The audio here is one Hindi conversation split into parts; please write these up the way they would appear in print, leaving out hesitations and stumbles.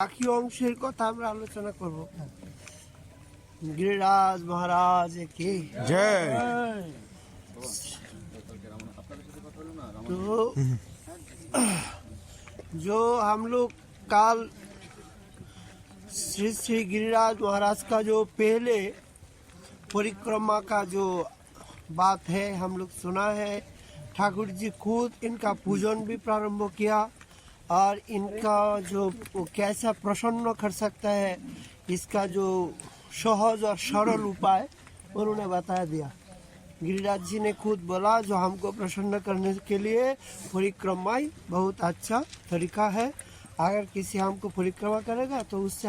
বাকি অংশের কথা আমরা আলোচনা করব। गिरिराज महाराज की जय। तो जो हम लोग काल श्री श्री गिरिराज महाराज का जो पहले परिक्रमा का जो बात है हम लोग सुना है। ठाकुर जी खुद इनका पूजन भी प्रारंभ किया और इनका जो वो कैसा प्रसन्न कर सकता है, इसका जो सहज और सरल उपाय उन्होंने बता दिया। गिरिराज जी ने खुद बोला जो हमको प्रसन्न करने के लिए परिक्रमा ही बहुत अच्छा तरीका है। अगर किसी हमको परिक्रमा करेगा तो उससे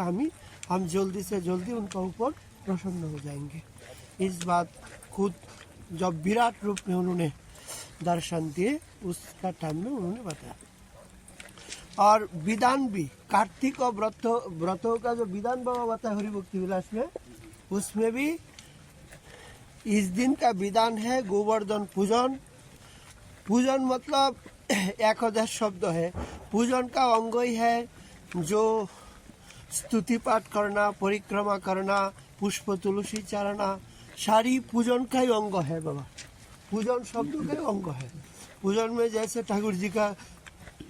हम जल्दी से जल्दी उनका ऊपर प्रसन्न हो जाएंगे। इस बात खुद जब विराट रूप में उन्होंने दर्शन दिए उसका टाइम में उन्होंने बताया। और विधान भी कार्तिक और व्रतों का जो विधान बाबा बताया हरि भक्ति विलास में, उसमें भी इस दिन का विधान है गोवर्धन पूजन। पूजन मतलब एकादश शब्द है। पूजन का अंग ही है जो स्तुति पाठ करना, परिक्रमा करना, पुष्प तुलसी चढ़ाना, सारी पूजन का ही अंग है बाबा। पूजन शब्द का ही अंग है। पूजन में जैसे ठाकुर जी का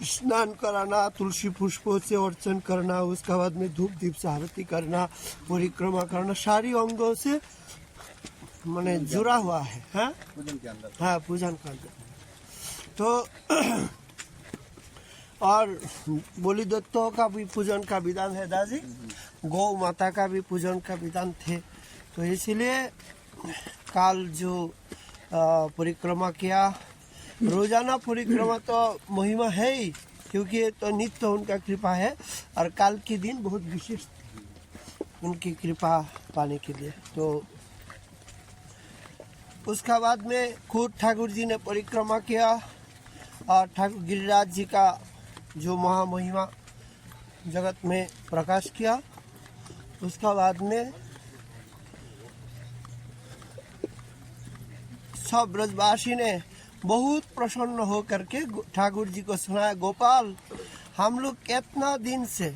स्नान कराना, तुलसी पुष्पों से अर्चन करना, उसके बाद में धूप दीप से आरती करना, परिक्रमा करना, सारी अंगों से माने जुड़ा हुआ है। हाँ पूजन के अंदर, हाँ पूजन के अंदर। तो और बोली दत्तों का भी पूजन का विधान है दादी, गौ माता का भी पूजन का विधान थे। तो इसलिए काल जो परिक्रमा किया, रोजाना परिक्रमा तो महिमा है ही, क्योंकि तो नित्य उनका कृपा है और काल के दिन बहुत विशेष उनकी कृपा पाने के लिए। तो उसका बाद में खुद ठाकुर जी ने परिक्रमा किया और ठाकुर गिरिराज जी का जो महामहिमा जगत में प्रकाश किया। उसका बाद में सब ब्रजवासी ने बहुत प्रसन्न हो करके ठाकुर जी को सुनाया, गोपाल हम लोग कितना दिन से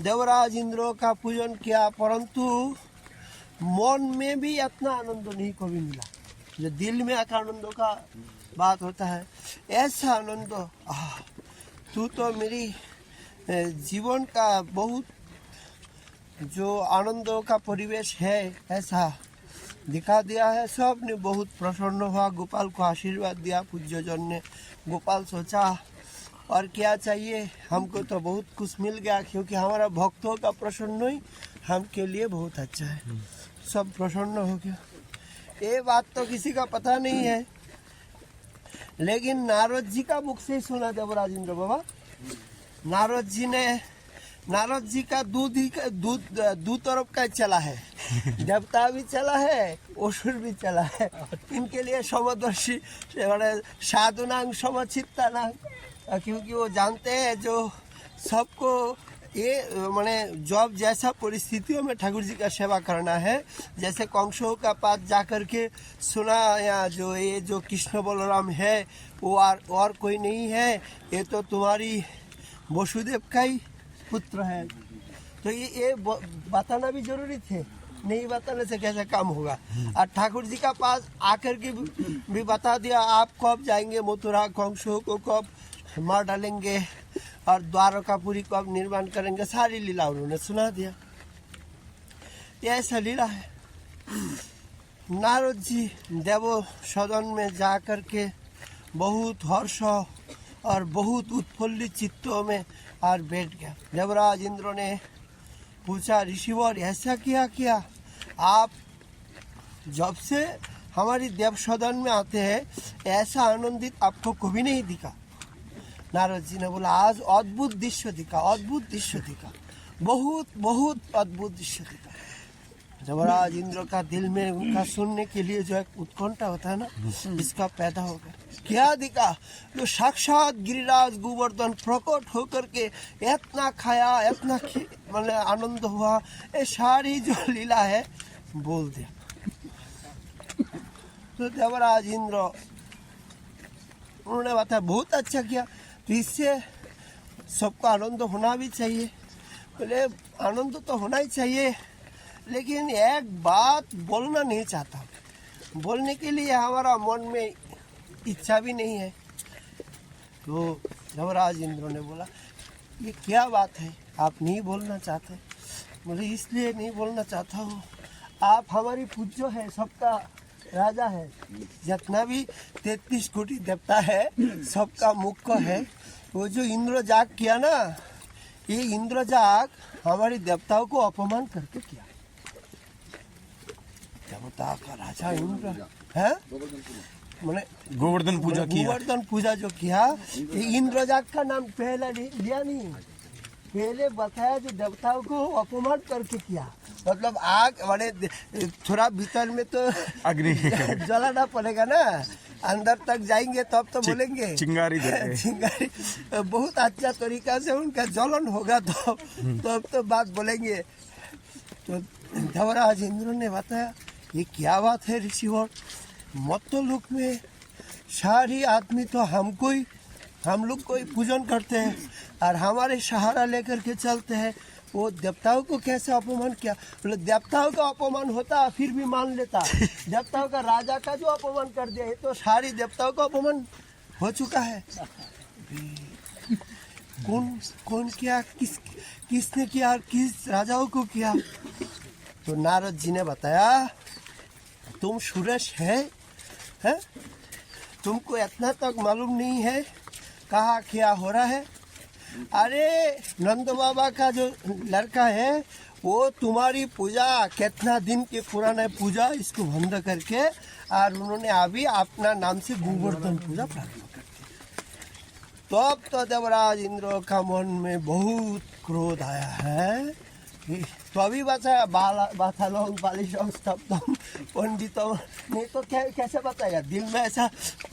देवराज इंद्र का पूजन किया परंतु मन में भी इतना आनंद नहीं कभी मिला। जो दिल में एक आनंद का बात होता है, ऐसा आनंद तू तो मेरी जीवन का बहुत जो आनंद का परिवेश है ऐसा दिखा दिया है। सब ने बहुत प्रसन्न हुआ, गोपाल को आशीर्वाद दिया पूज्य जन ने। गोपाल सोचा और क्या चाहिए, हमको तो बहुत कुछ मिल गया, क्योंकि हमारा भक्तों का प्रसन्न ही हमके लिए बहुत अच्छा है। सब प्रसन्न हो गया। ये बात तो किसी का पता नहीं है, लेकिन नारद जी का मुख से ही सुना देवराज इंद्र बाबा। नारद जी का दो तरफ का चला है, देवता भी चला है, असुर भी चला है। इनके लिए समदर्शी साधुनांग समचित्तानांग, क्योंकि वो जानते हैं जो सबको ये माने जब जैसा परिस्थितियों में ठाकुर जी का सेवा करना है। जैसे कंसों का पास जाकर के सुना या जो कृष्ण बलराम है वो और कोई नहीं है, ये तो तुम्हारी वसुदेव का ही पुत्र है। तो ये बताना भी जरूरी थे, नहीं बताने से कैसे काम होगा। और ठाकुर जी का पास आकर के भी बता दिया आप कब जाएंगे मथुरा, कंसों को कब मार डालेंगे और द्वारकापुरी कब निर्माण करेंगे, सारी लीला उन्होंने सुना दिया। ये ऐसा लीला है। नारद जी देवो सदन में जाकर के बहुत हर्ष और बहुत उत्फुल्लित चित्तों में और बैठ गया। देवराज इंद्र ने पूछा, ऋषिवर ऐसा क्या आप जब से हमारी देव सदन में आते हैं ऐसा आनंदित आपको कभी नहीं दिखा। नारद जी ने बोला आज अद्भुत दृश्य दिखा, बहुत अद्भुत दृश्य दिखा। देवराज इंद्र का दिल में उनका सुनने के लिए जो एक उत्कंठा होता है ना, इसका पैदा हो गया। क्या दिखा? जो साक्षात गिरिराज गोवर्धन प्रकट होकर के इतना खाया, इतना मतलब आनंद हुआ, ये सारी जो लीला है बोल दिया। तो देवराज इंद्र उन्होंने बताया बहुत अच्छा किया, तो इससे सबको आनंद होना भी चाहिए। बोले आनंद तो होना ही चाहिए, लेकिन एक बात बोलना नहीं चाहता। बोलने के लिए हमारा मन में इच्छा भी नहीं है। तो देवराज इंद्र ने बोला, ये क्या बात है, आप नहीं बोलना चाहते? बोले इसलिए नहीं बोलना चाहता हूँ, आप हमारी पूज्य है, सबका राजा है, जितना भी 33 कोटि देवता है सबका मुख्य है। वो जो इंद्र जाग किया ना, ये इंद्र जाग हमारे देवताओं को अपमान करके किया। देवता का राजा इंद्र है, मैंने गोवर्धन पूजा किया। गोवर्धन पूजा जो किया, ये इंद्र जाग का नाम पहले लिया नहीं, पहले बताया जो देवताओं को अपमान करके किया। मतलब आग वाले थोड़ा भीतर में तो अग्नि जलाना पड़ेगा ना, अंदर तक जाएंगे तब तो बोलेंगे। चिंगारी देते। चिंगारी बहुत अच्छा तरीका से उनका जलन होगा तब तो बात बोलेंगे। तो देवराज इंद्र ने बताया, ये क्या बात है ऋषिवर, मत्तलोक में सारी आदमी तो हम लोग को ही पूजन करते हैं और हमारे सहारा लेकर के चलते हैं, वो देवताओं को कैसे अपमान किया? बोले देवताओं का अपमान होता फिर भी मान लेता, देवताओं का राजा का जो अपमान कर दिया, ये तो सारी देवताओं का अपमान हो चुका है। कौन किया, किसने किया और किस राजाओं को किया? तो नारद जी ने बताया, तुम सुरेश है? तुमको इतना तक मालूम नहीं है कहाँ क्या हो रहा है? अरे नंद बाबा का जो लड़का है वो तुम्हारी पूजा कितना दिन के पुराना पूजा इसको बंद करके और उन्होंने अभी अपना नाम से गोवर्धन पूजा प्रारंभ कर दिया। तब तो देवराज इंद्र का मन में बहुत क्रोध आया है। तो अभी बताया बाथालोंग बालिशोंग स्तब्धम पंडितों, नहीं तो कैसे बताएगा? दिल में ऐसा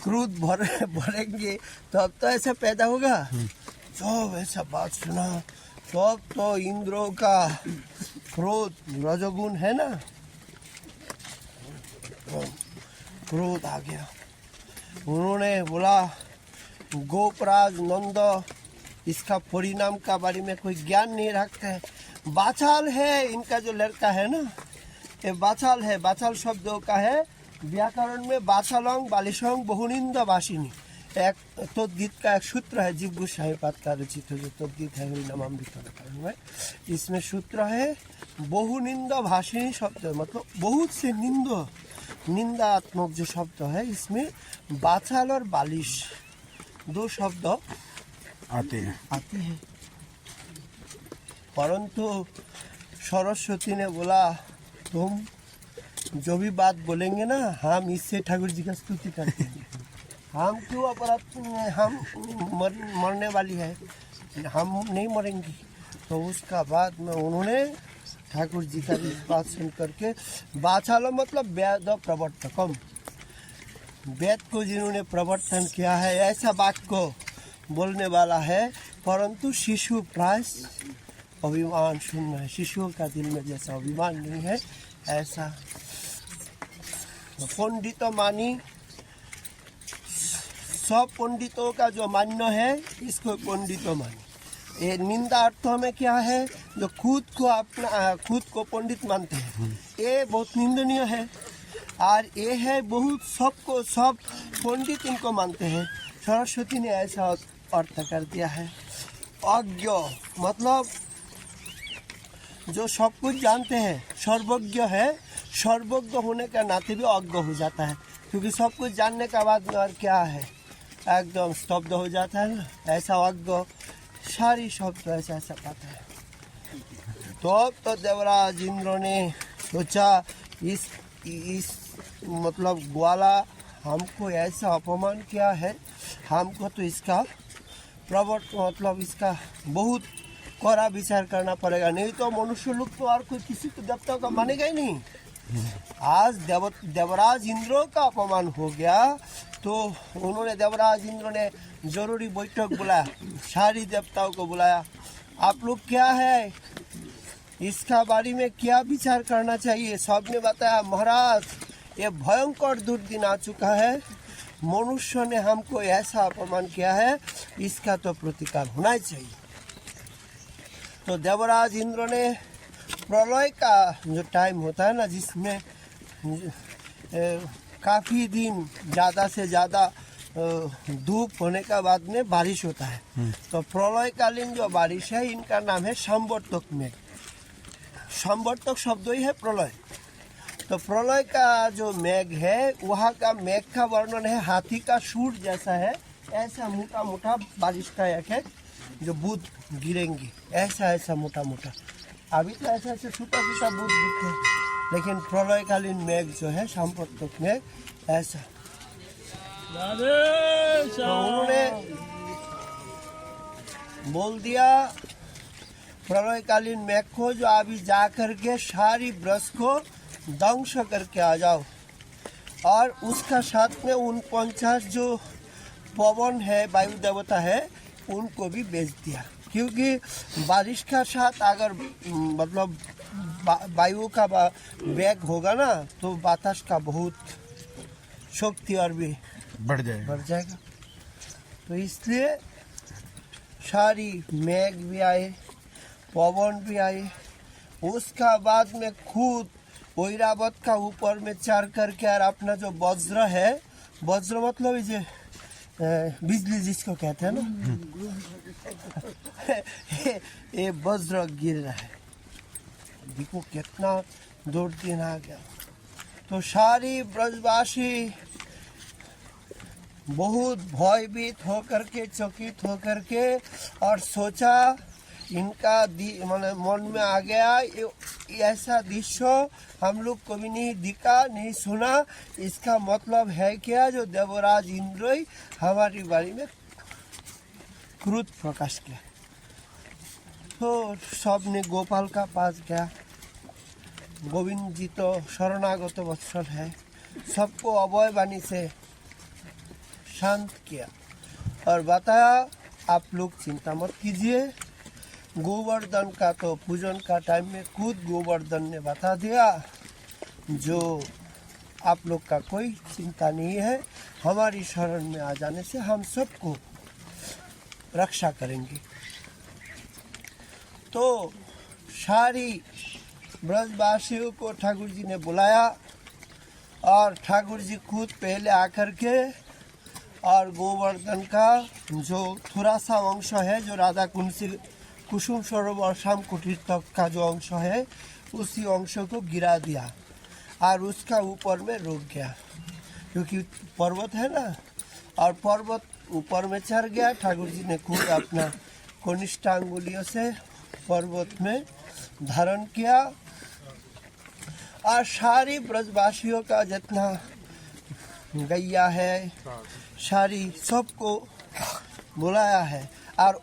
क्रोध भरेंगे तब तो ऐसा पैदा होगा। जब ऐसा बात सुना तब तो इंद्र का क्रोध, रजोगुण है ना, क्रोध आ गया। उन्होंने बोला, गोपराज नंद इसका परिणाम का बारे में कोई ज्ञान नहीं रखते हैं। बाचाल है इनका जो लड़का है ना, ये बाचाल है। बाचाल शब्दों का है व्याकरण में बाचालोंग बालिशोंग बहुनिंद वासिनी, एक तद्गीत का एक सूत्र है, जीव गोस्वामी पाद का रचित जो तद्गीत है हरिनामामृत में, इसमें सूत्र है बहुनिंद भाषिणी शब्द, मतलब बहुत से निंदात्मक जो शब्द है, इसमें बाचाल और बालिश दो शब्द आते हैं। परंतु सरस्वती ने बोला, तुम जो भी बात बोलेंगे ना, हम इससे ठाकुर जी का स्तुति करते हैं। हम क्यों अपराध, हम मरने वाली है, हम नहीं मरेंगी। तो उसका बाद में उन्होंने ठाकुर जी का बात सुन करके, बाचालो मतलब वेद प्रवर्तकम, वेद को जिन्होंने प्रवर्तन किया है ऐसा वाक्य को बोलने वाला है। परंतु शिशु प्राय अभिमान शून्य है, शिशुओं का दिल में जैसा अभिमान नहीं है ऐसा। पंडित मानी, सब पंडितों का जो मान्य है इसको पंडित मानी। ये निंदा अर्थों में क्या है, जो खुद को पंडित मानते हैं, ये बहुत निंदनीय है। और ये है बहुत सब पंडित इनको मानते हैं। सरस्वती ने ऐसा अर्थ कर दिया है। अज्ञ मतलब जो सब कुछ जानते हैं, सर्वज्ञ है, सर्वज्ञ होने का नाते भी अज्ञ हो जाता है, क्योंकि सब कुछ जानने का बाद में और क्या है, एकदम स्तब्ध हो जाता है ना, ऐसा अज्ञ सारी शब्द ऐसा पाता है। तो देवराज इंद्र ने सोचा, इस मतलब ग्वाला हमको ऐसा अपमान किया है, हमको तो इसका मतलब इसका बहुत कड़ा विचार करना पड़ेगा, नहीं तो मनुष्य लोग तो और कोई किसी को देवता का मानेगा ही नहीं। आज देवराज इंद्र का अपमान हो गया, तो उन्होंने देवराज इंद्र ने जरूरी बैठक बुलाया, सारी देवताओं को बुलाया। आप लोग क्या है, इसका बारे में क्या विचार करना चाहिए? सबने बताया, महाराज ये भयंकर दुर्दिन आ चुका है, मनुष्य ने हमको ऐसा अपमान किया है, इसका तो प्रतिकार होना ही चाहिए। तो देवराज इंद्र ने प्रलय का जो टाइम होता है ना, जिसमें काफ़ी दिन ज़्यादा से ज़्यादा धूप होने का बाद में बारिश होता है, तो प्रलयकालीन जो बारिश है इनका नाम है संवर्तक मेघ। संवर्तक शब्द ही है प्रलय। तो प्रलय का जो मेघ है वहाँ का मेघ का वर्णन है हाथी का सूंड जैसा है, ऐसा मोटा मोटा बारिश का एक है जो बूंद गिरेंगे, ऐसा ऐसा मोटा मोटा। अभी तो ऐसा ऐसा छोटा छोटा बूंद गिरते हैं, लेकिन प्रलयकालीन मेघ जो है संवर्तक मेघ ऐसा। तो उन्होंने बोल दिया प्रलयकालीन मेघ को जो अभी जा करके सारी ब्रज को ध्वंस करके आ जाओ, और उसका साथ में 49 जो पवन है, वायु देवता है, उनको भी बेच दिया। क्योंकि बारिश का साथ अगर मतलब वायु का वेग होगा ना, तो बातास का बहुत शक्ति और भी बढ़ जाएगा। तो इसलिए सारी मेघ भी आए, पवन भी आए। उसका बाद में खुद ऐरावत का ऊपर में चढ़ करके और अपना जो वज्र है, वज्र मतलब ये बिजली जिसको कहते हैं ना, ये वज्र गिर रहा है। देखो कितना दूर दिन आ गया। तो सारी ब्रजवासी बहुत भयभीत होकर के, चकित होकर के, और सोचा इनका मैंने मन में आ गया ऐसा दृश्य हम लोग को भी नहीं दिखा, नहीं सुना। इसका मतलब है क्या, जो देवराज इंद्र ही हमारी बारी में क्रोध प्रकाश किया। तो सब ने गोपाल का पास गया। गोविंद जी तो शरणागत वत्सल है, सबको अभय वाणी से शांत किया और बताया आप लोग चिंता मत कीजिए। गोवर्धन का तो पूजन का टाइम में खुद गोवर्धन ने बता दिया, जो आप लोग का कोई चिंता नहीं है, हमारी शरण में आ जाने से हम सबको रक्षा करेंगे। तो सारी ब्रजवासियों को ठाकुर जी ने बुलाया, और ठाकुर जी खुद पहले आकर के और गोवर्धन का जो थोड़ा सा अंश है, जो राधा कुसुम सरोवर शाम कुटीर तक का जो अंश है, उसी अंश को गिरा दिया और उसका ऊपर में रुक गया, क्योंकि पर्वत है ना, और पर्वत ऊपर में चढ़ गया। ठाकुर जी ने खुद अपना कनिष्ठ अंगुलियों से पर्वत में धारण किया, और सारी ब्रजवासियों का जितना गैया है, सारी सबको बुलाया है। और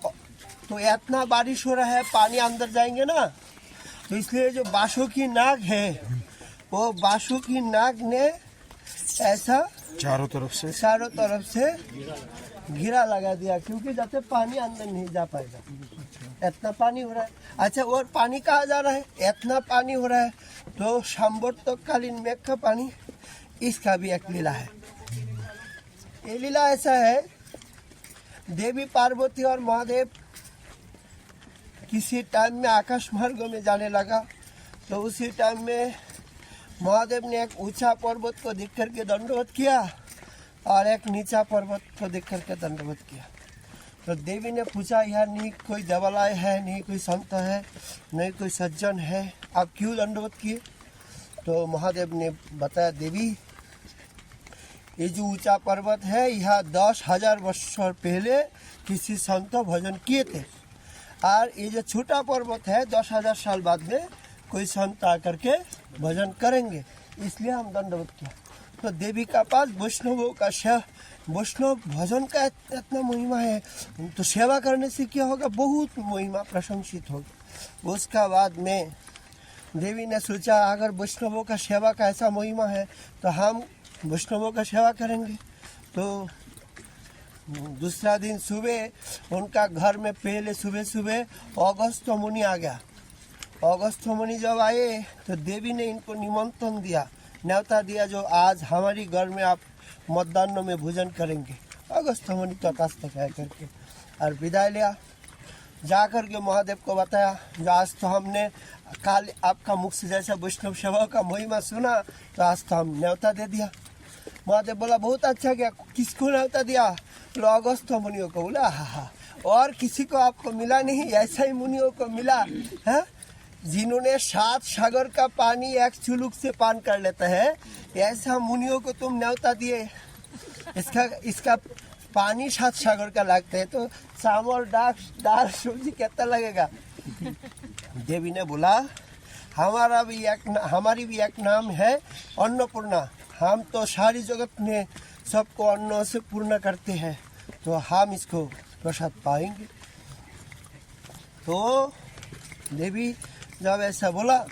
तो इतना बारिश हो रहा है, पानी अंदर जाएंगे ना, तो इसलिए जो बासुकी नाग है, वो बासुकी नाग ने ऐसा चारों तरफ से घेरा लगा दिया, क्योंकि जाते पानी अंदर नहीं जा पाएगा। इतना पानी हो रहा है। अच्छा, और पानी कहाँ जा रहा है? इतना पानी हो रहा है, तो संवर्तकालीन मेघ का पानी, इसका भी एक लीला है। ये लीला ऐसा है, देवी पार्वती और महादेव किसी टाइम में आकाश मार्ग में जाने लगा, तो उसी टाइम में महादेव ने एक ऊंचा पर्वत को देख करके दंडवत किया और एक नीचा पर्वत को देख करके दंडवत किया। तो देवी ने पूछा, यार नहीं कोई देवालय है, नहीं कोई संत है, नहीं कोई सज्जन है, आप क्यों दंडवत किए? तो महादेव ने बताया, देवी ये जो ऊंचा पर्वत है, यह 10,000 वर्ष पहले किसी संत भजन किए थे, और ये जो छोटा पर्वत है 10,000 साल बाद में कोई संत आकर के भजन करेंगे, इसलिए हम दंडवत किया। तो देवी का पास वैष्णवों का वैष्णव भजन का इतना महिमा है, तो सेवा करने से क्या होगा, बहुत महिमा प्रशंसित होगी। उसका बाद में देवी ने सोचा, अगर वैष्णवों का सेवा का ऐसा महिमा है, तो हम वैष्णवों का सेवा करेंगे। तो दूसरा दिन सुबह उनका घर में पहले सुबह अगस्त्य मुनि आ गया। अगस्त्य मुनि जब आए, तो देवी ने इनको निमंत्रण दिया, न्योता दिया, जो आज हमारी घर में आप मतदान में भोजन करेंगे। अगस्त्य मुनि तथास्तु कह करके और विदाई लिया। जाकर के महादेव को बताया, जो आज तो हमने काल आपका मुख से जैसा वैष्णव सेवा का महिमा सुना, तो आज तो हम न्योता दे दिया। महादेव बोला बहुत अच्छा किया। किसको न्योता दिया? बोले अगस्त मुनियों को। बोला हाँ, और किसी को आपको मिला नहीं, ऐसा ही मुनियों को मिला है जिन्होंने 7 सागर का पानी एक चुलुक से पान कर लेते हैं, ऐसा मुनियों को तुम न्योता दिए। इसका पानी 7 सागर का लगता है, तो चावल दाल सब्जी कितना लगेगा? देवी ने बोला हमारी भी एक नाम है अन्नपूर्णा। हम तो सारी जगत में सबको अन्न से पूर्ण करते हैं, तो हम इसको प्रसाद पाएंगे। तो देवी जब ऐसा बोला,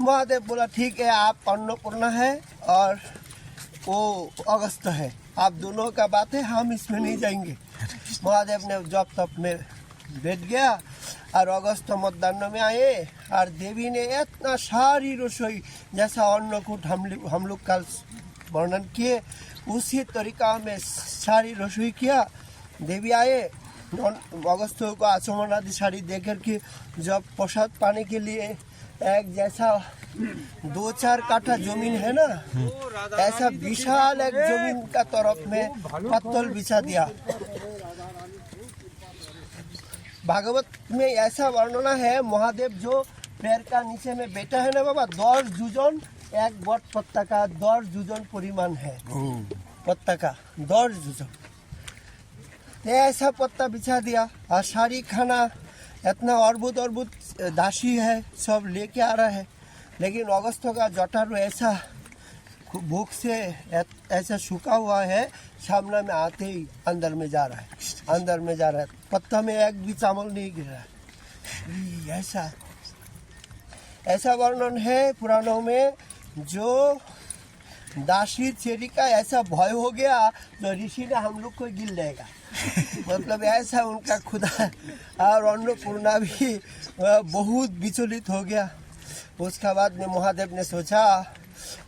महादेव बोला ठीक है, आप अन्नपूर्णा है और वो अगस्त है, आप दोनों का बात है, हम इसमें नहीं जाएंगे। महादेव ने जब तप में बैठ गया और अगस्त मतदान में आए, और देवी ने इतना सारी रसोई जैसा अन्नकूट हम लोग कल वर्णन किए, उसी तरीका में सारी रसोई किया। देवी आए, अगस्त को आचमन आदि सारी देकर के जब प्रसाद पाने के लिए एक जैसा 2-4 काठा जमीन है ना, ऐसा विशाल एक जमीन का तरफ में पत्तल बिछा दिया। भागवत में ऐसा वर्णना है, महादेव जो पैर का नीचे में बैठा है ना बाबा, 10 जूजन एक बट पत्ता का 10 जूजन परिमाण है, पत्ता का 10 जूजन। ऐसा पत्ता बिछा दिया और सारी खाना इतना अर्बुद दासी है, सब लेके आ रहा है। लेकिन अगस्त का जटारू ऐसा भूख से ऐसा सूखा हुआ है, सामने में आते ही अंदर में जा रहा है, पत्ता में एक भी चावल नहीं गिर रहा है। ऐसा वर्णन है पुराणों में, जो दासी चेरी का ऐसा भय हो गया, जो ऋषि ने हम लोग को गिर लेगा। मतलब ऐसा उनका खुदा, और अन्नपूर्णा भी बहुत विचलित हो गया। उसके बाद में महादेव ने सोचा,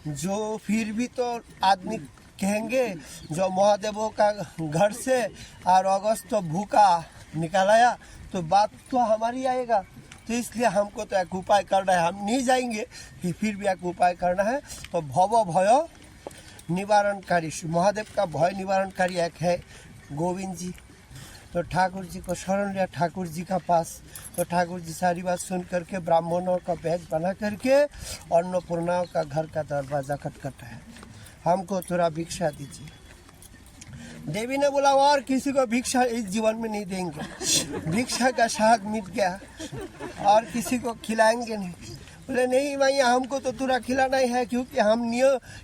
जो फिर भी तो आदमी कहेंगे जो महादेवों का घर से और अगस्त तो भूखा निकालाया, तो बात तो हमारी आएगा, तो इसलिए हमको तो एक उपाय करना है, हम नहीं जाएंगे, फिर भी एक उपाय करना है। तो भव भय निवारणकारी, महादेव का भय निवारणकारी एक है गोविंद जी। तो ठाकुर जी को शरण लिया ठाकुर जी का पास। तो ठाकुर जी सारी बात सुन करके ब्राह्मणों का बैग बना करके अन्नपूर्णा का घर का दरवाजा खटखटाया, हमको थोड़ा भिक्षा दीजिए। देवी ने बोला और किसी को भिक्षा इस जीवन में नहीं देंगे, भिक्षा का स्वाद मिट गया और किसी को खिलाएंगे नहीं। बोले नहीं भैया, हमको तो तुरा खिलाना ही है, क्योंकि हम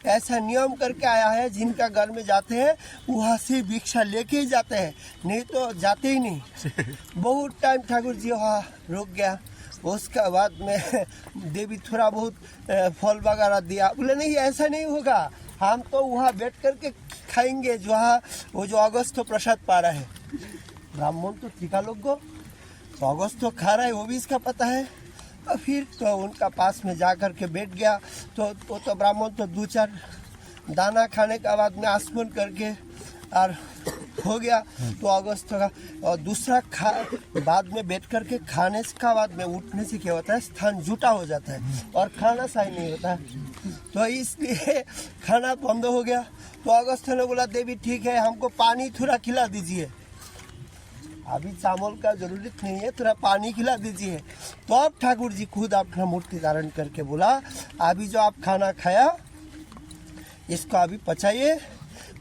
ऐसा नियम करके आया है, जिनका घर में जाते हैं वहाँ से भिक्षा लेके ही जाते हैं, नहीं तो जाते ही नहीं। बहुत टाइम ठाकुर जी वहाँ रुक गया। उसके बाद में देवी थोड़ा बहुत फल वगैरह दिया। बोले नहीं ऐसा नहीं होगा, हम तो वहाँ बैठ करके खाएंगे, वो जो अगस्त तो प्रसाद पा रहा है। ब्राह्मण तो टीका लोग को तो अगस्त तो खा रहा है, वो भी इसका पता है। और फिर तो उनका पास में जा कर के बैठ गया। तो वो तो ब्राह्मण तो 2-4 दाना खाने के बाद में आसमन करके और हो गया। तो अगस्त का और दूसरा बाद में बैठ करके खाने का बाद में उठने से क्या होता है, स्थान जुटा हो जाता है और खाना सही नहीं होता। तो इसलिए खाना बंद हो गया। तो अगस्त ने बोला देवी ठीक है, हमको पानी थोड़ा खिला दीजिए, अभी चावल का जरूरत नहीं है, थोड़ा पानी खिला दीजिए। तो अब ठाकुर जी खुद अपना मूर्ति धारण करके बोला, अभी जो आप खाना खाया इसको अभी पचाइए।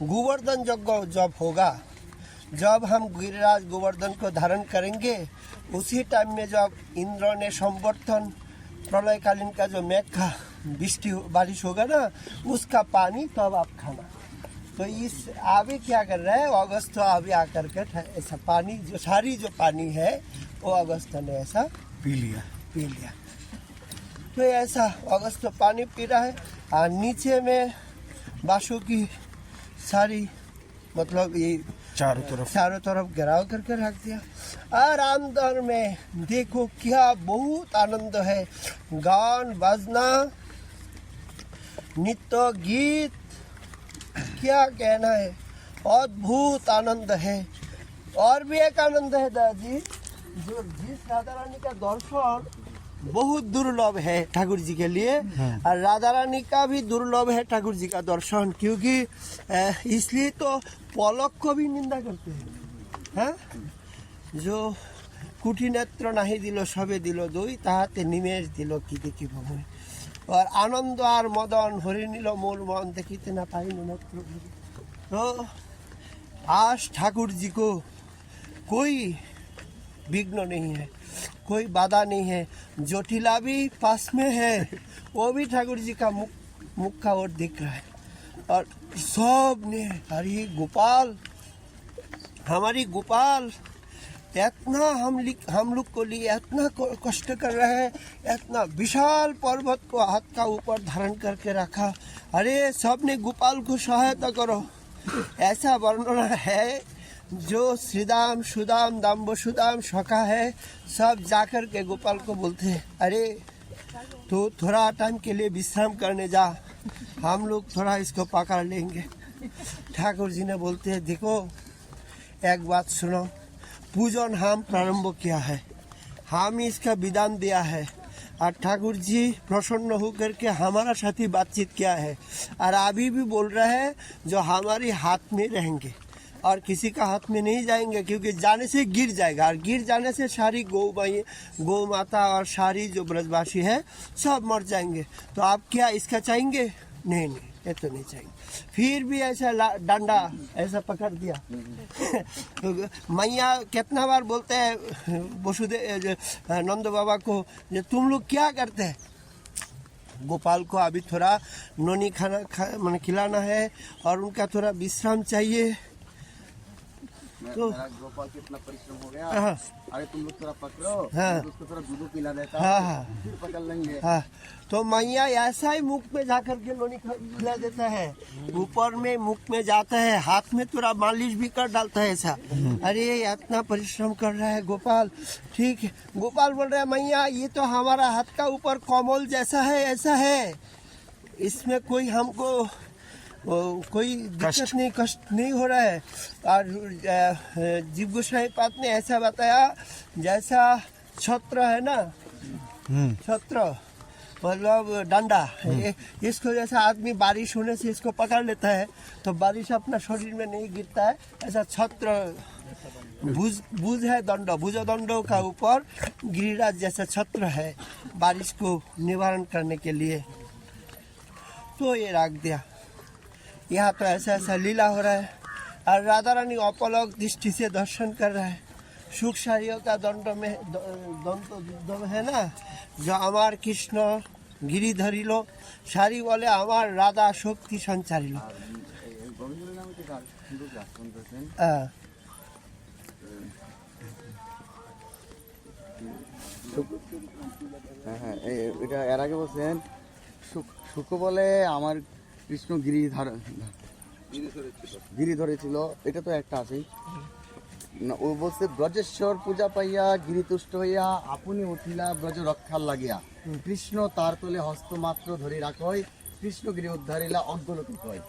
गोवर्धन यज्ञ जब होगा, जब हम गिरिराज गोवर्धन को धारण करेंगे, उसी टाइम में जब इंद्र ने संवर्धन प्रलयकालीन का जो मेघ का वृष्टि बारिश होगा ना, उसका पानी तब आप खाना। तो इस अभी क्या कर रहा है अगस्त, अभी आकर के ऐसा पानी जो सारी जो पानी है वो अगस्त ने ऐसा पी लिया। तो ऐसा अगस्त पानी पी रहा है और नीचे में बासु की सारी मतलब ये चारों तरफ घेराव करके रख दिया। और अंदर में देखो क्या बहुत आनंद है, गान बजना नृत्य गीत, क्या कहना है, अद्भुत आनंद है। और भी एक आनंद है दादाजी, जो जिस राधा रानी का दर्शन बहुत दुर्लभ है ठाकुर जी के लिए, और राधा रानी का भी दुर्लभ है ठाकुर जी का दर्शन, क्योंकि इसलिए तो पलक को भी निंदा करते हैं, जो কুটি নেত্র নাহি দিল সবে দিল দুই, তাহাতে নিমেষ দিল কি দেখিব মই। और आनंद और मदन हरि नील मूल मन देखते ना पाई नेत्र। तो आज ठाकुर जी को कोई विघ्न नहीं है, कोई बाधा नहीं है। जोटिला भी पास में है, वो भी ठाकुर जी का मुख का ओर दिख रहा है। और सब ने हरी गोपाल, हमारी गोपाल इतना हम लोग को लिए इतना कष्ट कर रहे हैं, इतना विशाल पर्वत को हाथ का ऊपर धारण करके रखा। अरे सब ने गोपाल को सहायता करो, ऐसा वर्णन है। जो श्रीदाम सुदाम दाम्बो सुदाम सखा है, सब जाकर के गोपाल को बोलते हैं, अरे तो थोड़ा टाइम के लिए विश्राम करने जा, हम लोग थोड़ा इसको पकड़ लेंगे। ठाकुर जी ने बोलते हैं, देखो एक बात सुनो, पूजन हम प्रारंभ किया है, हम इसका विधान दिया है, और ठाकुर जी प्रसन्न होकर के हमारा साथ ही बातचीत किया है, और अभी भी बोल रहे हैं जो हमारे हाथ में रहेंगे और किसी का हाथ में नहीं जाएंगे, क्योंकि जाने से गिर जाएगा, और गिर जाने से सारी गौ माता और सारी जो ब्रजवासी है सब मर जाएंगे। तो आप क्या इसका चाहेंगे? नहीं नहीं, ये तो नहीं चाहिए। फिर भी ऐसा डंडा ऐसा पकड़ दिया। तो मैया कितना बार बोलते हैं वसुदेव नंद बाबा को, जो तुम लोग क्या करते हैं? गोपाल को अभी थोड़ा नोनी खाना मैंने खिलाना है और उनका थोड़ा विश्राम चाहिए। तो गोपाल कितना परिश्रम हो गया। हाँ, अरे तुम लोग थोड़ा पकड़ो, हाँ, उसको थोड़ा दूध पिला देता, हाँ, फिर पकड़ लेंगे। हाँ, तो मैया ऐसा ही मुख में जाकर के लोनी खिला देता है, ऊपर में मुख में जाता है, हाथ में थोड़ा मालिश भी कर डालता है ऐसा। अरे इतना परिश्रम कर रहा है गोपाल। ठीक है, गोपाल बोल रहा है, मैया ये तो हमारा हाथ का ऊपर कमल जैसा है, ऐसा है, इसमें कोई हमको कोई दिक्कत नहीं, कष्ट नहीं हो रहा है। और जीव गोसाई पाद ने ऐसा बताया, जैसा छत्र है ना, छत्र मतलब डंडा, इसको जैसा आदमी बारिश होने से इसको पकड़ लेता है तो बारिश अपना शरीर में नहीं गिरता है, ऐसा छत्र भुज है, दंड भुज दंडों का ऊपर गिरिराज जैसा छत्र है बारिश को निवारण करने के लिए। तो ये रख दिया। यहाँ तो ऐसा ऐसा लीला हो रहा है, और राधा रानी अपलक दृष्टि से दर्शन कर रहा है। सुख सारियों का दंड में दंत है ना, जो अमार कृष्ण गिरिधरी लो, सारी बोले अमार राधा शक्ति संचारी लो। হ্যাঁ, এটা এর আগে বলছেন সুখ বলে আমার কৃষ্ণ গিরি ধরেছিল, এটা তো একটা আছেই না। ও বলছে ব্রজেশ্বর পূজা পাইয়া গিরি তুষ্ট হইয়া আপনি উঠিলা ব্রজ রক্ষার লাগিয়া, কৃষ্ণ তার তলে হস্ত মাত্র ধরে রাখয়, কৃষ্ণ গিরি উদ্ধারিলা অজ্ঞলোকে কয়।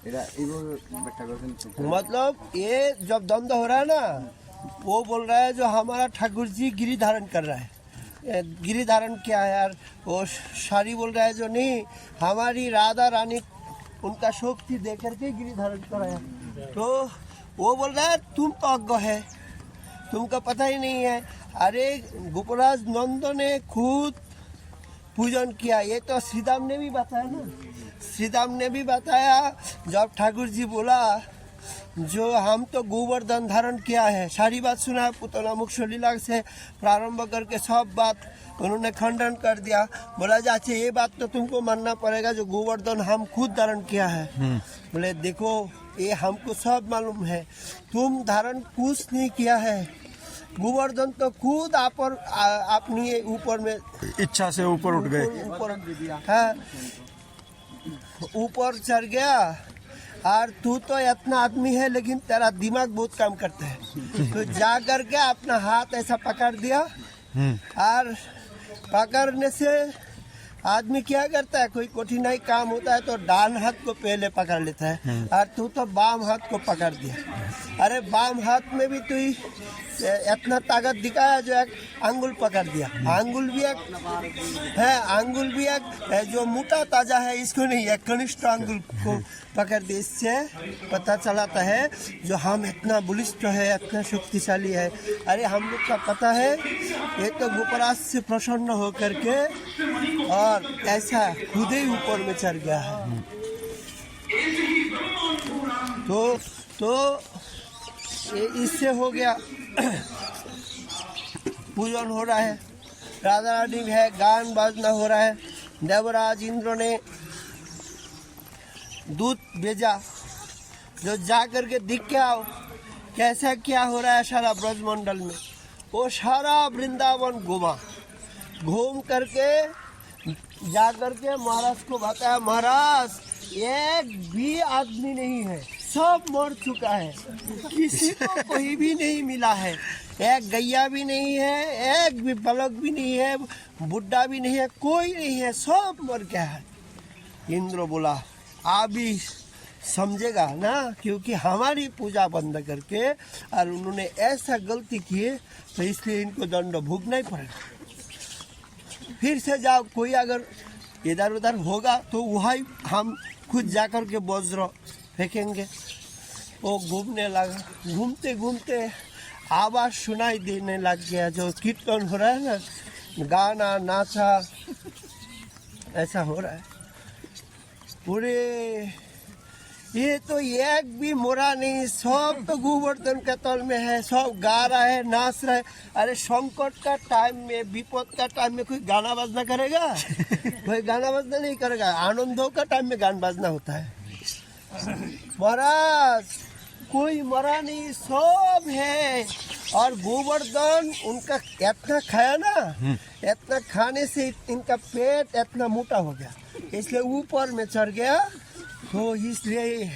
এটা এইভাবে ব্যাখ্যা করেছেন। मतलब ये जब द्वंद्व हो रहा है ना, वो बोल रहा है जो हमारा ठाकुर जी गिरी धारण कर रहा है, गिरी धारण क्या है यार, वो सारी बोल रहा है जो नहीं, हमारी राधा रानी उनका शक्ति दे करके गिरी धारण कराया। तो वो बोल रहा है तुम तो अज्ञ है, तुमको पता ही नहीं है। अरे गोपराज नंद ने खुद पूजन किया, ये तो श्रीदाम ने भी बताया ना, श्रीदाम ने भी बताया। जब ठाकुर जी बोला जो हम तो गोवर्धन धारण किया है, सारी बात सुना है, पुतना मुख लीला से प्रारंभ करके सब बात उन्होंने खंडन कर दिया। बोला जाचे ये बात तो तुमको मानना पड़ेगा, जो गोवर्धन हम खुद धारण किया है। बोले देखो ये हमको सब मालूम है, तुम धारण कुछ नहीं किया है, गोवर्धन तो खुद अपनी ऊपर में इच्छा से ऊपर उठ गए, ऊपर चढ़ गया। और तू तो इतना आदमी है लेकिन तेरा दिमाग बहुत काम करता है, तो जा करके अपना हाथ ऐसा पकड़ दिया, और पकड़ने से आदमी क्या करता है, कोई कठिनाई काम होता है तो डान हाथ को पहले पकड़ लेता है, और तू तो बाम हाथ को पकड़ दिया। अरे बाम हाथ में भी तू इतना ताकत दिखाया जो एक अंगुल पकड़ दिया। अंगुल भी एक है, अंगुल भी एक जो मोटा ताजा है इसको नहीं, एक कनिष्ठ अंगुल को पकड़ दिया। इससे पता चलाता है जो हम इतना बलिष्ठ है, इतना शक्तिशाली है। अरे हम लोग का पता है ये तो गोपराज से प्रसन्न होकर के और ऐसा खुद ही ऊपर में चढ़ गया है। तो ये इससे हो गया, पूजन हो रहा है, राधा रानी है, गान बाजना हो रहा है। देवराज इंद्र ने दूत भेजा जो जा करके दिख के आओ कैसा क्या हो रहा है सारा ब्रजमंडल में। वो सारा वृंदावन घूम करके जा करके महाराज को बताया, महाराज एक भी आदमी नहीं है, सब मर चुका है, किसी को कोई भी नहीं मिला है, एक गैया भी नहीं है, एक भी बालक भी नहीं है, बुढ़ा भी नहीं है, कोई नहीं है, सब मर गया है। इंद्र बोला आप भी समझेगा ना, क्योंकि हमारी पूजा बंद करके और उन्होंने ऐसा गलती की है तो इसलिए इनको दंड भोगना ही पड़ेगा। फिर से जाओ, कोई अगर इधर उधर होगा तो वही हम खुद जाकर के वज्र फेंकेंगे। वो घूमने लगा, घूमते घूमते आवाज सुनाई देने लग गया, जो कीर्तन हो रहा है ना, गाना नाचा ऐसा हो रहा है। पूरे ये तो एक भी मोरा नहीं, सब तो गोवर्धन के तल में है, सब गा रहा है, नाच रहा है। अरे संकट का टाइम में, विपद का टाइम में कोई गाना बाजना करेगा? कोई गाना बाजना नहीं करेगा। आनंदों का टाइम में गान बाजना होता है। महाराज कोई मरा नहीं, सब है। और गोवर्धन उनका इतना खाया ना, इतना खाने से इनका पेट इतना मोटा हो गया, इसलिए ऊपर में चढ़ गया। तो इसलिए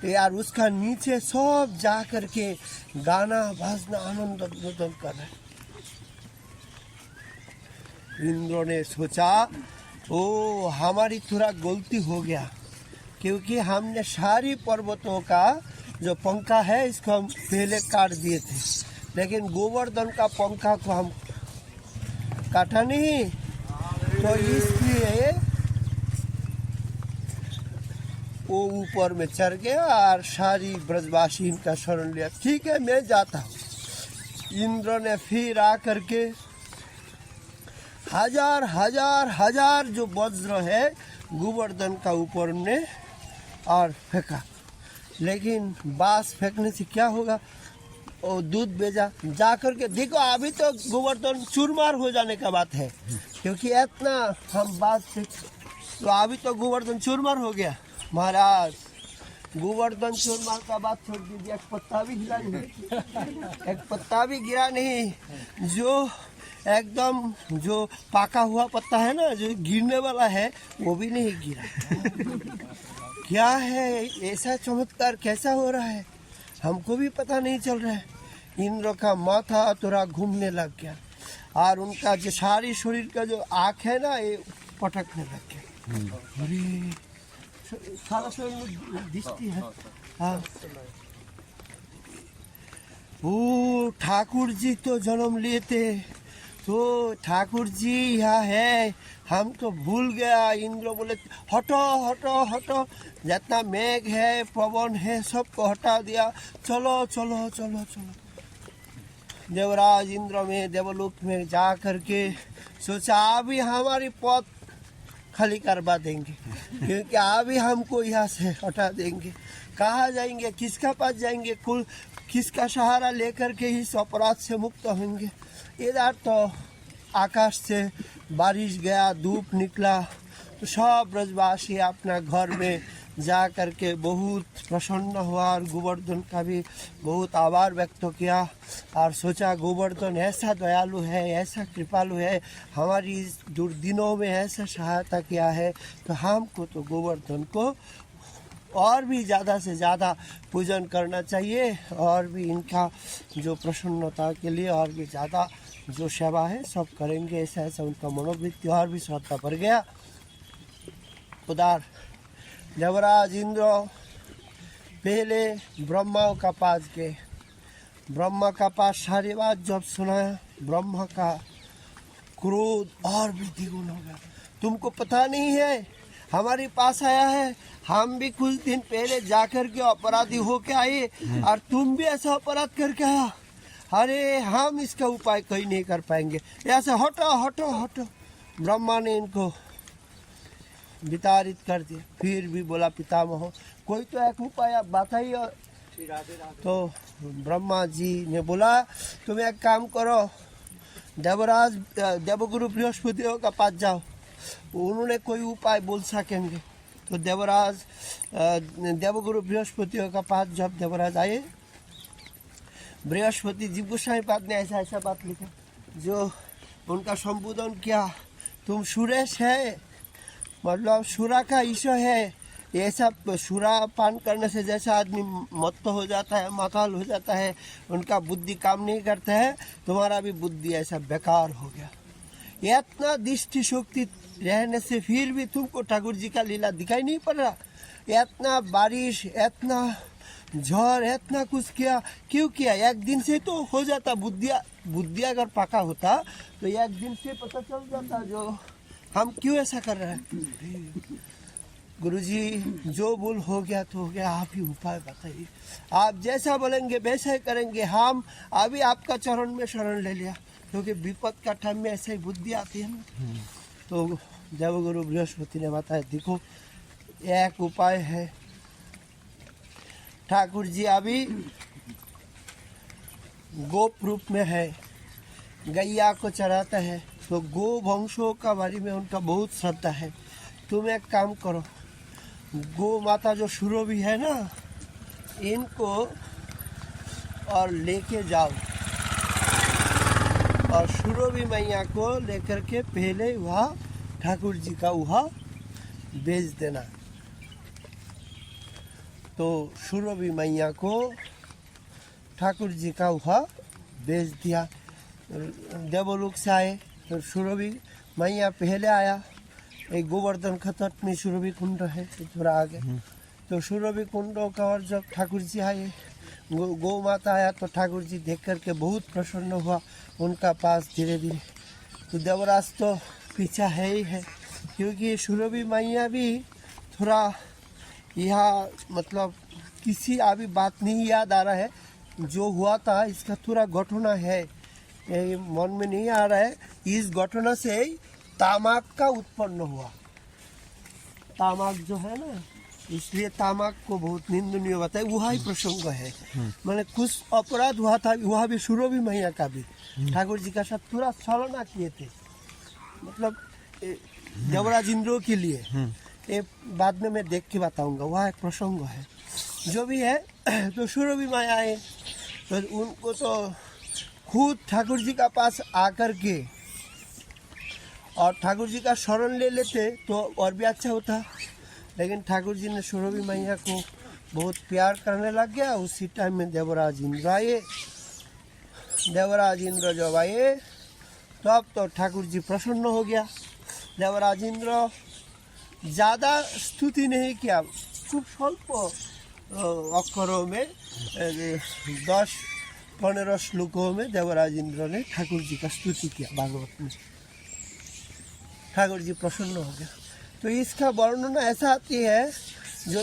यार उसका नीचे सब जा करके गाना बाजना आनंद उद्बोधन कर रहे। इंद्र ने सोचा ओ हमारी थोड़ा गलती हो गया, क्योंकि हमने सारी पर्वतों का जो पंखा है इसको हम पहले काट दिए थे, लेकिन गोवर्धन का पंखा को हम काटा नहीं। तो इसलिए वो ऊपर में चढ़ गया और सारी ब्रजवासी इनका शरण लिया। ठीक है मैं जाता हूँ। इंद्र ने फिर आकर के हजार हजार हजार जो वज्र है गोवर्धन का ऊपर ने और फेंका, लेकिन बांस फेंकने से क्या होगा? वो दूध भेजा, जा करके देखो अभी तो गोवर्धन चूरमार हो जाने का बात है, क्योंकि इतना हम बात फेंक, तो अभी तो गोवर्धन चूरमार हो गया। महाराज गोवर्धन चूरमार का बात छोड़ दीजिए, एक पत्ता भी हिला नहीं, एक पत्ता भी गिरा नहीं। जो एकदम जो पाका हुआ पत्ता है ना, जो गिरने वाला है वो भी नहीं गिरा। क्या है ऐसा चमत्कार कैसा हो रहा है, हमको भी पता नहीं चल रहा है। इंद्र का माथा थोड़ा घूमने लग गया और उनका जो सारी शरीर का जो आँख है ना ये पटकने लग गया। अरे सारा शरीर में दिखती है। हाँ ओ ठाकुर जी तो जन्म लिए थे, तो ठाकुर जी यहाँ है, हम तो भूल गया। इंद्र बोले हटो हटो हटो, जितना मेघ है पवन है सबको हटा दिया, चलो चलो चलो चलो। देवराज इंद्र में देवलोक में जा करके सोचा अभी हमारी पद खाली करवा देंगे, क्योंकि अभी हमको यहाँ से हटा देंगे। कहाँ जाएंगे, किसका पास जाएंगे, कुल किसका सहारा लेकर के इस अपराध से मुक्त होंगे। इधर तो आकाश से बारिश गया, धूप निकला, तो सब ब्रजवासी अपना घर में जा करके बहुत प्रसन्न हुआ और गोवर्धन का भी बहुत आभार व्यक्त किया और सोचा गोवर्धन ऐसा दयालु है, ऐसा कृपालु है, हमारी इस दुर्दिनों में ऐसा सहायता किया है, तो हमको तो गोवर्धन को और भी ज़्यादा से ज़्यादा पूजन करना चाहिए और भी इनका जो प्रसन्नता के लिए और भी ज़्यादा जो सेवा है सब करेंगे। ऐसा ऐसा उनका मनोवृत्ति और भी श्रद्धा बढ़ गया। उधर देवराज इंद्र पहले ब्रह्मा का पास गए। ब्रह्मा का पास सारी बात जब सुनाया, ब्रह्मा का क्रोध और भी द्विगुण हो गया। तुमको पता नहीं है हमारे पास आया है, हम भी कुछ दिन पहले जाकर के अपराधी होके आए और तुम भी ऐसा अपराध करके आया। अरे हम इसका उपाय कहीं नहीं कर पाएंगे, ऐसे हटो हटो हटो। ब्रह्मा ने इनको विताड़ित कर दिया। फिर भी बोला पितामह कोई तो एक उपाय आप बताइए। तो ब्रह्मा जी ने बोला तुम एक काम करो, देवराज देवगुरु बृहस्पति का पास जाओ, उन्होंने कोई उपाय बोल सकेंगे। तो देवराज देवगुरु बृहस्पति का पास जब देवराज आए, बृहस्पति जी गोसाई पाद ने ऐसा ऐसा बात लिखा, जो उनका संबोधन किया, तुम सुरेश है, मतलब सुरा का ईश्वर है। ऐसा सुरा पान करने से जैसा आदमी मत्त हो जाता है, माताल हो जाता है, उनका बुद्धि काम नहीं करता है, तुम्हारा भी बुद्धि ऐसा बेकार हो गया। इतना दृष्टि शक्ति रहने से फिर भी तुमको ठाकुर जी का लीला दिखाई नहीं पड़ रहा। इतना बारिश, इतना झड़, इतना कुछ किया, क्यों किया? एक दिन से तो हो जाता। बुद्धि अगर पका होता तो एक दिन से पता चल जाता जो हम क्यों ऐसा कर रहे हैं। गुरुजी जो भूल हो गया तो हो गया, आप ही उपाय बताइए। आप जैसा बोलेंगे वैसा ही करेंगे। हम अभी आपका चरण में शरण ले लिया, क्योंकि विपद का टाइम में ऐसे ही बुद्धि आती है ना। तो देवगुरु बृहस्पति ने बताया देखो एक उपाय है। ठाकुर जी अभी गोप रूप में है, गैया को चराता है, तो गो वंशों का बारे में उनका बहुत श्रद्धा है। तुम एक काम करो, गो माता जो सुरभि है ना, इनको और लेके जाओ और सुरभि मैया को लेकर के पहले वहाँ ठाकुर जी का वहाँ बेच देना। तो सुरभि मैया को ठाकुर जी का वहाँ बेच दिया। देवलोक से आए तो सुरभि मैया पहले आया। एक गोवर्धन खतट में सुरभि कुंड है, थोड़ा आगे। तो सुरभि कुंडों का और जब ठाकुर जी आए, गौ माता आया, तो ठाकुर जी देख करके बहुत प्रसन्न हुआ उनका पास धीरे धीरे। तो देवराज तो पीछा है ही है, क्योंकि सुरभि मैया भी थोड़ा यहाँ मतलब किसी अभी बात नहीं याद आ रहा है, जो हुआ था इसका थोड़ा घटना है ये मन में नहीं आ रहा है। इस घटना से तामाक का उत्पन्न हुआ। तामाक जो है ना, इसलिए तामाक को बहुत निंदनीय बताया। वह ही प्रसंग है, मैंने कुछ अपराध हुआ था, वह भी सुरभि मैया का भी ठाकुर जी का साथ थोड़ा छलना किए थे, मतलब देवराज इंद्र के लिए। ये बाद में मैं देख के बताऊंगा, वह एक प्रसंग है जो भी है। तो सुरभि मैया आए तो उनको तो खुद ठाकुर जी का पास आकर के और ठाकुर जी का शरण ले लेते तो और भी अच्छा होता। लेकिन ठाकुर जी ने सुरभि मैया को बहुत प्यार करने लग गया। उसी टाइम में देवराज इंद्र आए। देवराज इंद्र जब आए तब तो ठाकुर जी प्रसन्न हो गया। देवराज इंद्र ज़्यादा स्तुति नहीं किया, खूब स्वल्प अक्षरों में 10-15 श्लोकों में देवराज इंद्र ने ठाकुर जी का स्तुति किया भागवत में। ठाकुर जी प्रसन्न हो गया। तो इसका वर्णन ऐसा आती है जो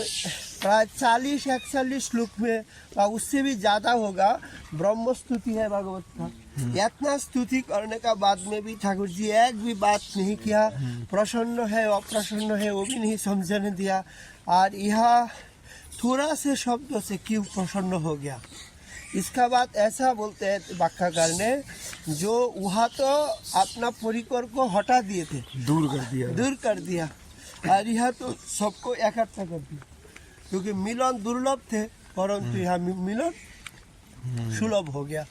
प्राय 40-41 श्लोक में व उससे भी ज़्यादा होगा ब्रह्म स्तुति है भागवत का। इतना स्तुति करने का बाद में भी ठाकुर जी एक भी बात नहीं किया, प्रसन्न है अप्रसन्न है वो भी नहीं समझने दिया। और यह थोड़ा से शब्दों से क्यों प्रसन्न हो गया, इसका बात ऐसा बोलते हैं व्याख्याकार ने, जो वहाँ तो अपना परिकर को हटा दिए थे, दूर कर दिया और यह तो सबको इकट्ठा कर दिया। क्योंकि मिलन दुर्लभ थे, परंतु यहाँ मिलन सुलभ हो गया।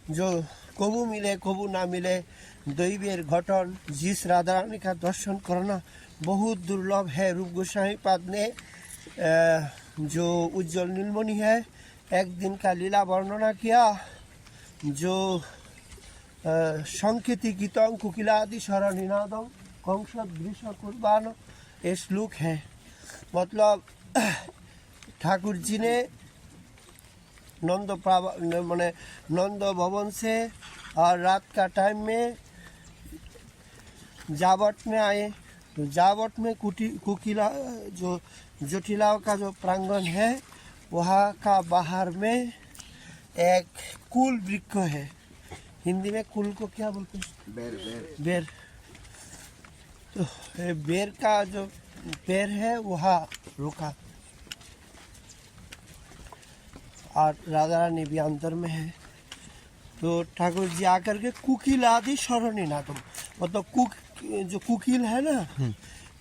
जो कबू मिले कबू ना मिले, दैवेर घटन जिस राधा रानी का दर्शन करना बहुत दुर्लभ है। रूप गोस्वामी पाद ने जो उज्जवल नीलमणि है, एक दिन का लीला वर्णना किया। जो संकेति गीतम कुकिलादि शरणिनादम कंसदृश कुर्बान, ये श्लोक है। मतलब ठाकुर जी ने माने नंद भवन से और रात का टाइम में जावट में आए। तो जावट में कुकिला जो जोटिलाओं का जो प्रांगण है, वहाँ का बाहर में एक कुल वृक्ष है। हिंदी में कुल को क्या बोलते हैं? बेर। तो ये बेर का जो पेड़ है वहाँ रुका, और राधा रानी भी अंदर में है। तो ठाकुर जी आकर के कुकिल आदि शरणी नादम, मतलब जो कुकिल है ना,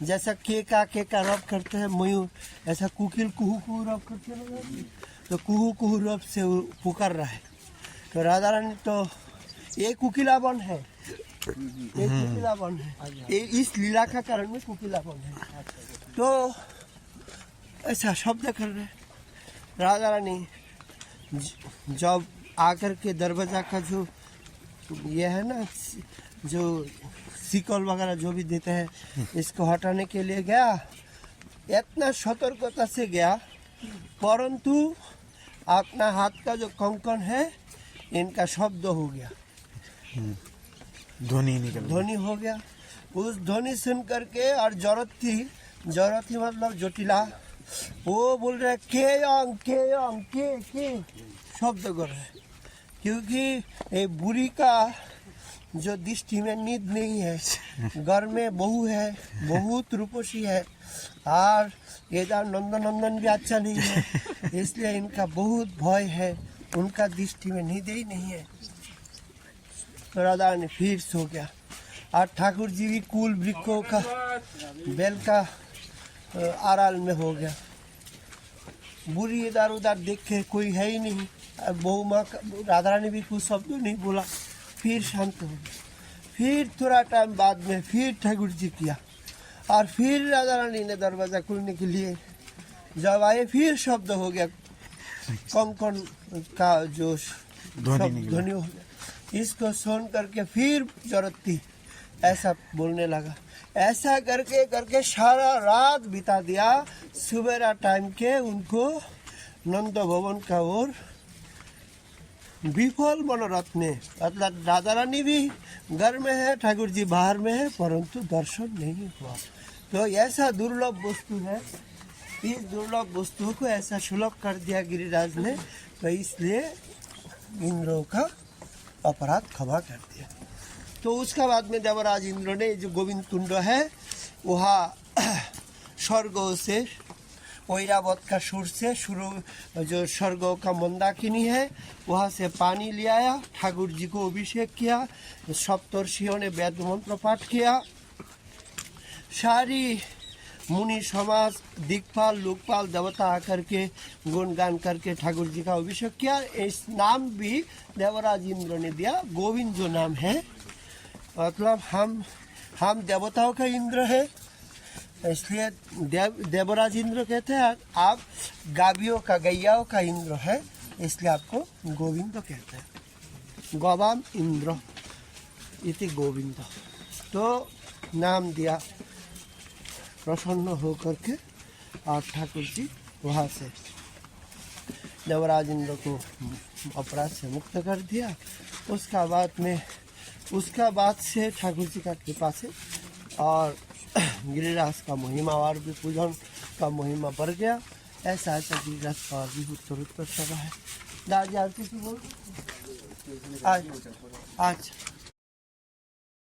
जैसा केका रब करते हैं मयूर, ऐसा कुकिल कुहू कुहू रब करते हैं ना, तो कुहू कुहू रब से पुकार रहा है। तो राधा रानी तो ये कुकिलावन है, ये कुकिलावन है, ये इस लीला का कारण में कुकिलावन है। तो ऐसा शब्द कर रहे राधा रानी जब आकर के दरवाजा का जो ये है ना, जो सिकल वगैरह जो भी देते हैं, इसको हटाने के लिए गया। इतना सतर्कता से गया, परंतु अपना हाथ का जो कंकण है इनका शब्द हो गया, ध्वनि हो गया। उस ध्वनि सुन करके, और जरूरत थी मतलब जोटिला, वो बोल रहे के शब्द कर रहे, क्योंकि ये बुरी का जो दृष्टि में नींद नहीं है, घर में बहू है, बहुत रूपसी है, और इधर नंदन भी अच्छा नहीं है, इसलिए इनका बहुत भय है, उनका दृष्टि में नींद ही नहीं है। तो राधा ने फिर सो गया, और ठाकुर जी भी कुल वृक्षों का बेल का आड़ाल में हो गया। बुरी इधर उधर देखे, कोई है ही नहीं। बहू माँ राधा रानी भी कुछ शब्द नहीं बोला, फिर शांत हो गया। फिर थोड़ा टाइम बाद में फिर ठाकुर जी किया, और फिर राधा रानी ने दरवाजा खोलने के लिए जब आए, फिर शब्द हो गया, कंकण का जो ध्वनि हो गया। इसको सुन करके फिर जरूरत थी, ऐसा बोलने लगा। ऐसा करके सारा रात बिता दिया। सुबेरा टाइम के उनको नंद भवन का ओर विफल मनोरथ ने, मतलब राधा रानी भी घर में है, ठाकुर जी बाहर में है, परंतु दर्शन नहीं हुआ। तो ऐसा दुर्लभ वस्तु है, इस दुर्लभ वस्तु को ऐसा सुलभ कर दिया गिरिराज ने, तो इसलिए इंद्रों का अपराध क्षमा कर दिया। तो उसका बाद में देवराज इंद्र ने जो गोविंद कुंड है, वहाँ स्वर्ग से ऐरावत का सुर से शुरू, जो स्वर्ग का मंदाकिनी है, वहाँ से पानी ले आया, ठाकुर जी को अभिषेक किया, सप्तर्षियों ने वेद मंत्र पाठ किया, सारी मुनि समाज, दिक्पाल, लोकपाल, देवता आकर के गुणगान करके ठाकुर जी का अभिषेक किया। इस नाम भी देवराज इंद्र ने दिया, गोविंद जो नाम है, मतलब हम देवताओं का इंद्र है, इसलिए देवराज इंद्र कहते हैं। आप गैयाओं का इंद्र है, इसलिए आपको गोविंद कहते हैं। गवाम इंद्र इति गोविंद, तो नाम दिया। प्रसन्न होकर के और ठाकुर जी वहाँ से देवराज इंद्र को अपराध से मुक्त कर दिया। उसका बाद से ठाकुर जी का कृपा से और गिरिराज का महिमा और भी पूजन का महिमा बढ़ गया। ऐसा गिरिराज का भी उत्तर सब है। दादी आरती की बोल आज